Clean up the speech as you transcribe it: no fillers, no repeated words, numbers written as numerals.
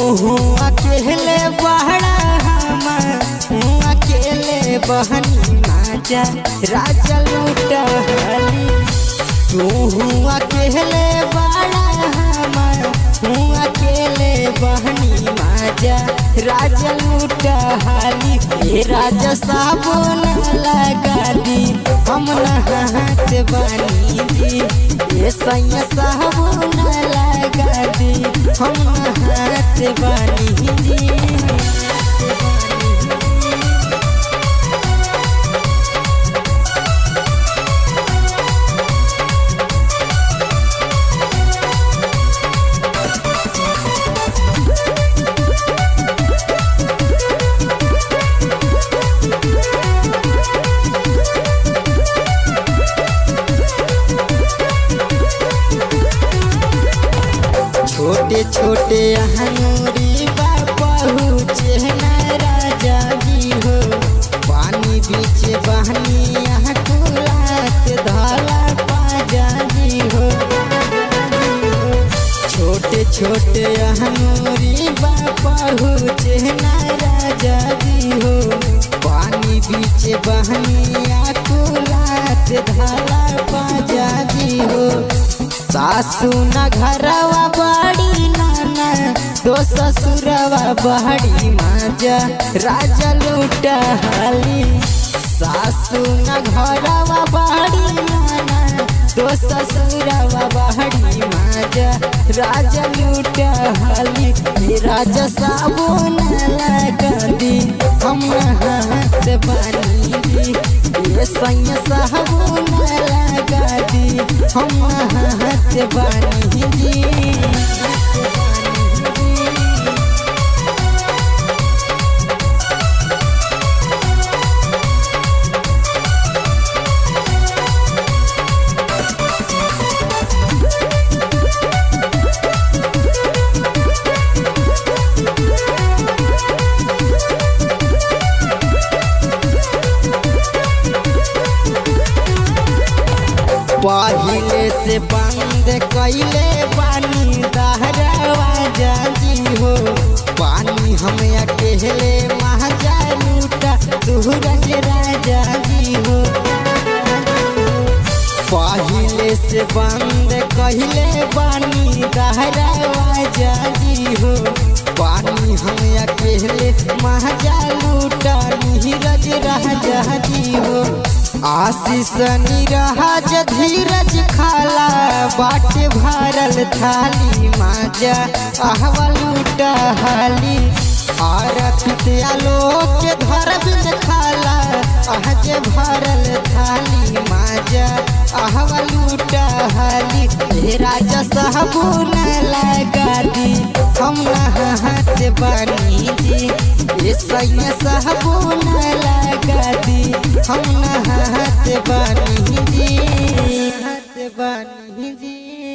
अकेले बहरा हम अकेले बहनी माजा राजा लूटली। तू अकेले बहरा हम अकेले बहनी माजा राजा लूटली। ये राजा साबुन लगा दी हम नहात बानी जी। ये सैया साबुन लगा दी हम नहात बानी जी। छोटे छोटे हनूरी पहुँचे न राजा जी हो। पानी बीच बहनी कुलात धाला पाजा जी हो। छोटे छोटे हनूरी पहुँचे न राजा जी हो। पानी बीच बहनी कुलात धाला पाजा जी हो। सासू न घरवा बड़ी नाना दो ससुरवा बड़ी माजा राजा लूटली। सासू न घरवा बड़ी नाना दो ससुरवा बड़ी माजा राजा लूटली। राजा साबुन लगा दी हम हाथ बानी जी। ये सैया साबुन लगा दी हम हाथ बानी जी। पहिले से बंद कैले पानी दहरवा जी हो। पानी हम अकेले महाजा लूटा सूरज राजा जी हो। पहिले से बंद कैले पानी दहरवा जी हो। पानी हम अकेले महाजा लूटा नीरज राजा जी हो। आशीष निरहज धीरज खाला बाटे भरल थाली माजा आहवा लूटली। और पितिया लोग के धर बिन खाला आहज भरल थाली माजा आहवा लूटली। राजा साबुन लगा दी हम नहात बानी जी। ये सैया साबुन लगा दी हम नहात बानी जी।